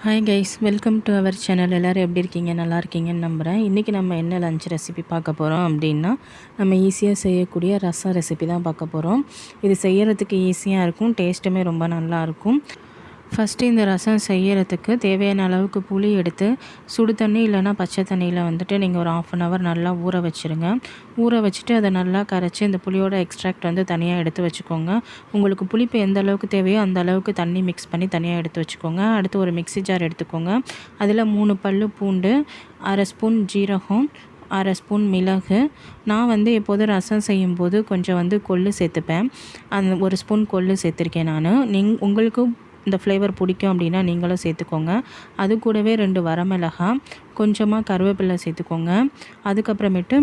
Hi guys, welcome to our channel. எல்லோரும் எப்படி இருக்கீங்க? நல்லா இருக்கீங்கன்னு நம்புகிறேன். இன்றைக்கி நம்ம என்ன லஞ்ச் ரெசிபி பார்க்க போகிறோம் அப்படின்னா, நம்ம ஈஸியாக செய்யக்கூடிய ரசம் ரெசிபி தான் பார்க்க போகிறோம். இது செய்கிறதுக்கு ஈஸியாக இருக்கும், டேஸ்ட்டுமே ரொம்ப நல்லாயிருக்கும். ஃபஸ்ட்டு இந்த ரசம் செய்கிறதுக்கு தேவையான அளவுக்கு புளி எடுத்து சுடு தண்ணி இல்லைனா பச்சை தண்ணியில் வந்துட்டு நீங்கள் ஒரு 1/2 hour நல்லா ஊற வச்சுருங்க. ஊற வச்சுட்டு அதை நல்லா கரைச்சி இந்த புளியோட எக்ஸ்ட்ராக்ட் வந்து தனியாக எடுத்து வச்சுக்கோங்க. உங்களுக்கு புளிப்பு எந்த அளவுக்கு தேவையோ அந்த அளவுக்கு தண்ணி மிக்ஸ் பண்ணி தனியாக எடுத்து வச்சுக்கோங்க. அடுத்து ஒரு மிக்ஸி ஜார் எடுத்துக்கோங்க. அதில் 3 பல் பூண்டு, 1/2 ஸ்பூன் ஜீரகம், 1/2 ஸ்பூன் மிளகு. நான் வந்து எப்போதும் ரசம் செய்யும்போது கொஞ்சம் வந்து கொள்ளு சேர்த்துப்பேன். அந்த 1 ஸ்பூன் கொள்ளு சேர்த்துருக்கேன் நான். உங்களுக்கு இந்த ஃப்ளேவர் பிடிக்கும் அப்படின்னா நீங்களும் சேர்த்துக்கோங்க. அது கூடவே 2 வரமிளகாய், கொஞ்சமாக கருவேப்பிலை சேர்த்துக்கோங்க. அதுக்கப்புறமேட்டு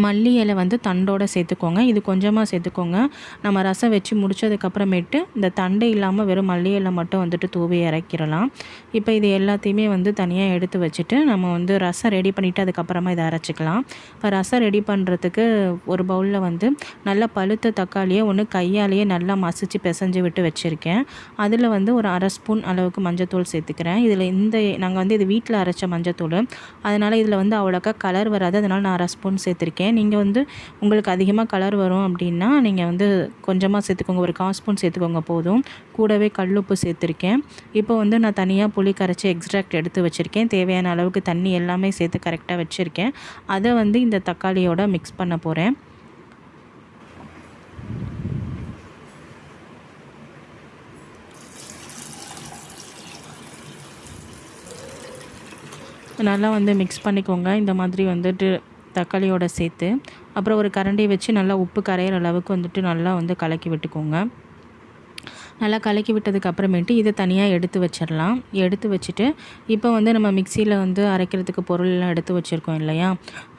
மல்லி இலை வந்து தண்டோடு சேர்த்துக்கோங்க. இது கொஞ்சமாக சேர்த்துக்கோங்க. நம்ம ரசம் வச்சு முடித்ததுக்கப்புறமேட்டு இந்த தண்டை இல்லாமல் வெறும் மல்லி இலை மட்டும் வந்துட்டு தூவி இறக்கிடலாம். இப்போ இது எல்லாத்தையுமே வந்து தனியாக எடுத்து வச்சுட்டு நம்ம வந்து ரசம் ரெடி பண்ணிவிட்டு அதுக்கப்புறமா இதை அரைச்சிக்கலாம். இப்போ ரசம் ரெடி பண்ணுறதுக்கு ஒரு பவுலில் வந்து நல்லா பழுத்த தக்காளியை ஒன்று கையாலேயே நல்லா மசிச்சு பிசைஞ்சு விட்டு வச்சுருக்கேன். அதில் வந்து ஒரு 1/2 ஸ்பூன் அளவுக்கு மஞ்சத்தூள் சேர்த்துக்கிறேன். இதில் நாங்கள் வந்து இது வீட்டில் அரைச்ச மஞ்சத்தூள், அதனால் இதில் வந்து அவ்வளோக்கா கலர் வராது. அதனால் நான் 1/2 ஸ்பூன் சேர்த்துருக்கேன். நீங்கள் வந்து உங்களுக்கு அதிகமாக கலர் வரும் அப்படின்னா நீங்கள் வந்து கொஞ்சமாக சேர்த்துக்கோங்க. ஒரு 1/4 ஸ்பூன் சேர்த்துக்கோங்க போதும். கூடவே கல்லுப்பு சேர்த்துருக்கேன். இப்போ வந்து நான் தனியாக புளி கரைச்சி எக்ஸ்ட்ராக்ட் எடுத்து வச்சுருக்கேன். தேவையான அளவுக்கு தண்ணி எல்லாமே சேர்த்து கரெக்டாக வச்சுருக்கேன். அதை வந்து இந்த தக்காளியோட மிக்ஸ் பண்ண போகிறேன். நல்லா வந்து மிக்ஸ் பண்ணிக்கோங்க. இந்த மாதிரி வந்துட்டு தக்காளியோடு சேர்த்து அப்புறம் ஒரு கரண்டி வச்சு நல்லா உப்பு கரையிற அளவுக்கு வந்துட்டு நல்லா வந்து கலக்கி விட்டுக்கோங்க. நல்லா கலக்கி விட்டதுக்கு அப்புறமேட்டு இதை தனியாக எடுத்து வச்சிடலாம். எடுத்து வச்சுட்டு இப்போ வந்து நம்ம மிக்சியில் வந்து அரைக்கிறதுக்கு பொருள்லாம் எடுத்து வச்சுருக்கோம் இல்லையா,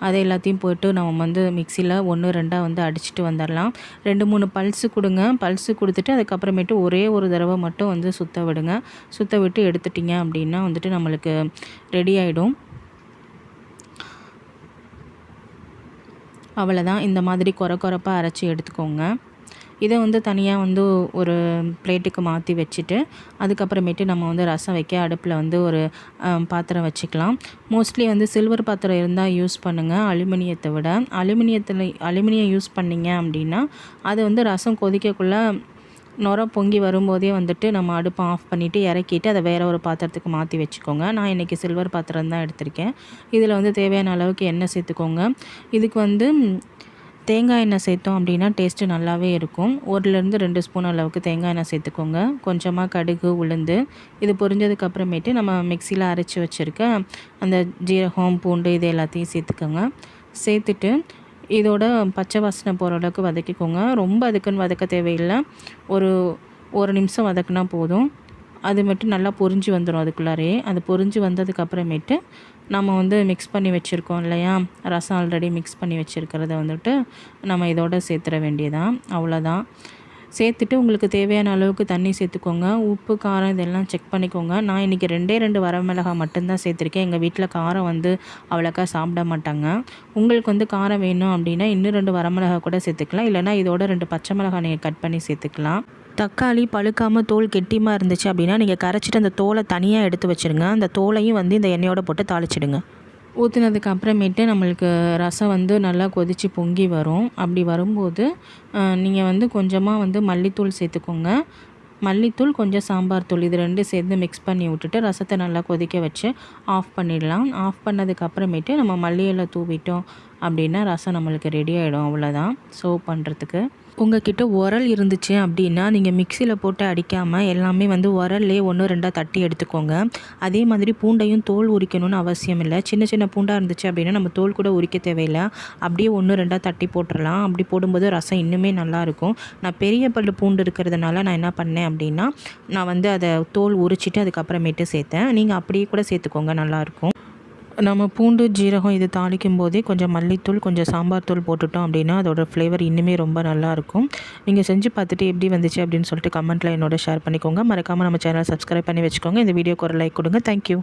அதை எல்லாத்தையும் போய்ட்டு நம்ம வந்து மிக்சியில் 1 2 வந்து அடிச்சுட்டு வந்துடலாம். 2 3 பல்ஸு கொடுங்க. பல்ஸு கொடுத்துட்டு அதுக்கப்புறமேட்டு ஒரே ஒரு தடவை மட்டும் வந்து சுற்ற விடுங்க. சுற்ற விட்டு எடுத்துட்டிங்க அப்படின்னா வந்துட்டு நம்மளுக்கு ரெடி ஆகிடும். அவ்வளோதான். இந்த மாதிரி கொரப்பாக அரைச்சி எடுத்துக்கோங்க. இதை வந்து தனியாக வந்து ஒரு பிளேட்டுக்கு மாற்றி வச்சுட்டு அதுக்கப்புறமேட்டு நம்ம வந்து ரசம் வைக்க அடுப்பில் வந்து ஒரு பாத்திரம் வச்சுக்கலாம். மோஸ்ட்லி வந்து சில்வர் பாத்திரம் இருந்தால் யூஸ் பண்ணுங்கள் அலுமினியத்தை விட. அலுமினியம் யூஸ் பண்ணிங்க அப்படின்னா அது வந்து ரசம் கொதிக்கக்குள்ளே நுர பொங்கி வரும்போதே வந்துட்டு நம்ம அடுப்பை ஆஃப் பண்ணிவிட்டு இறக்கிட்டு அதை வேறு ஒரு பாத்திரத்துக்கு மாற்றி வச்சுக்கோங்க. நான் இன்றைக்கி சில்வர் பாத்திரம் தான் எடுத்திருக்கேன். இதில் வந்து தேவையான அளவுக்கு எண்ணெய் சேர்த்துக்கோங்க. இதுக்கு வந்து தேங்காய் எண்ணெய் சேர்த்தோம் அப்படின்னா டேஸ்ட்டு நல்லாவே இருக்கும். 1 2 ஸ்பூன் அளவுக்கு தேங்காய் எண்ணெய் சேர்த்துக்கோங்க. கொஞ்சமாக கடுகு, உளுந்து. இது பொரிஞ்சதுக்கப்புறமேட்டு நம்ம மிக்சியில் அரைச்சி வச்சுருக்க அந்த ஜீரகம், பூண்டு இது எல்லாத்தையும் சேர்த்துக்கோங்க. சேர்த்துட்டு இதோட பச்சை வாசனை போகிற அளவுக்கு வதக்கிக்கோங்க. ரொம்ப அதுக்குன்னு வதக்க தேவையில்லை. ஒரு நிமிஷம் வதக்குனா போதும். அது மட்டும் நல்லா பொரிஞ்சு வந்துடும். அதுக்குள்ளாரே அது பொரிஞ்சு வந்ததுக்கப்புறமேட்டு நம்ம வந்து மிக்ஸ் பண்ணி வச்சுருக்கோம் இல்லையா, ரசம் ஆல்ரெடி மிக்ஸ் பண்ணி வச்சுருக்கிறத வந்துட்டு நம்ம இதோட சேர்த்துட வேண்டியதான். அவ்வளோதான். சேர்த்துட்டு உங்களுக்கு தேவையான அளவுக்கு தண்ணி சேர்த்துக்கோங்க. உப்பு, காரம் இதெல்லாம் செக் பண்ணிக்கோங்க. நான் இன்றைக்கி 2 வரமிளகாய் மட்டும்தான் சேர்த்துருக்கேன். எங்கள் வீட்டில் காரம் வந்து அவ்வளோக்கா சாப்பிட மாட்டாங்க. உங்களுக்கு வந்து காரம் வேணும் அப்படின்னா இன்னும் 2 வரமிளகாய் கூட சேர்த்துக்கலாம். இல்லைனா இதோட 2 பச்சை மிளகாய் நீங்கள் கட் பண்ணி சேர்த்துக்கலாம். தக்காளி பழுக்காமல் தோல் கெட்டியமாக இருந்துச்சு அப்படின்னா நீங்கள் கரைச்சிட்டு அந்த தோலை தனியாக எடுத்து வச்சுருங்க. அந்த தோலையும் வந்து இந்த எண்ணெயோடு போட்டு தாளிச்சிடுங்க. ஊற்றுனதுக்கு அப்புறமேட்டு நம்மளுக்கு ரசம் வந்து நல்லா கொதித்து பொங்கி வரும். அப்படி வரும்போது நீங்கள் வந்து கொஞ்சமாக வந்து மல்லித்தூள் சேர்த்துக்கோங்க. மல்லித்தூள், கொஞ்சம் சாம்பார் தூள், இது 2 சேர்ந்து மிக்ஸ் பண்ணி விட்டுட்டு ரசத்தை நல்லா கொதிக்க வச்சு ஆஃப் பண்ணிடலாம். ஆஃப் பண்ணதுக்கு அப்புறமேட்டு நம்ம மல்லி இலை தூவிட்டோம் அப்படின்னா ரசம் நம்மளுக்கு ரெடி ஆகிடும். அவ்வளோதான் சர்வ் பண்ணுறதுக்கு. உங்கள்கிட்ட உரல் இருந்துச்சு அப்படின்னா நீங்கள் மிக்சியில் போட்டு அடிக்காமல் எல்லாமே வந்து உரல்லே 1 2 தட்டி எடுத்துக்கோங்க. அதே மாதிரி பூண்டையும் தோல் உரிக்கணும்னு அவசியம் இல்லை. சின்ன சின்ன பூண்டாக இருந்துச்சு அப்படின்னா நம்ம தோல் கூட உரிக்க தேவையில்லை. அப்படியே 1 2 தட்டி போட்டுடலாம். அப்படி போடும்போது ரசம் இன்னுமே நல்லாயிருக்கும். நான் பெரிய பல்லு பூண்டு இருக்கிறதுனால நான் என்ன பண்ணேன் அப்படின்னா நான் வந்து அதை தோல் உரிச்சிட்டு அதுக்கப்புறமேட்டு சேர்த்தேன். நீங்கள் அப்படியே கூட சேர்த்துக்கோங்க, நல்லாயிருக்கும். நம்ம பூண்டு, ஜீரகம் இது தாளிக்கும் போதே கொஞ்சம் மல்லித்தூள், கொஞ்சம் சாம்பார் தூள் போட்டுட்டோம் அப்படின்னா அதோடய ஃப்ளேவர் இன்னுமே ரொம்ப நல்லாயிருக்கும். நீங்கள் செஞ்சு பார்த்துட்டு எப்படி வந்துச்சு அப்படின்னு சொல்லிட்டு கமெண்ட்டில் என்னோட ஷேர் பண்ணிக்கோங்க. மறக்காமல் நம்ம சேனலை சப்ஸ்கிரைப் பண்ணி வச்சுக்கோங்க. இந்த வீடியோக்கு ஒரு லைக் கொடுங்க. தேங்க்யூ.